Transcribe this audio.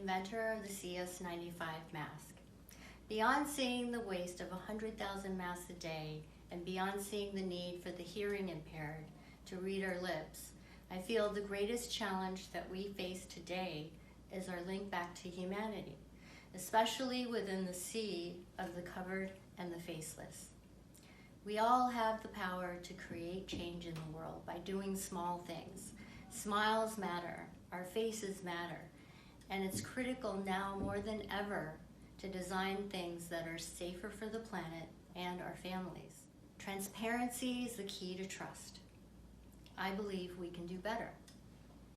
inventor of the CS95 mask. Beyond seeing the waste of 100,000 masks a day, and beyond seeing the need for the hearing impaired to read our lips, I feel the greatest challenge that we face today is our link back to humanity, especially within the sea of the covered and the faceless. We all have the power to create change in the world by doing small things. Smiles matter, our faces matter, and it's critical now more than ever to design things that are safer for the planet and our families. Transparency is the key to trust. I believe we can do better.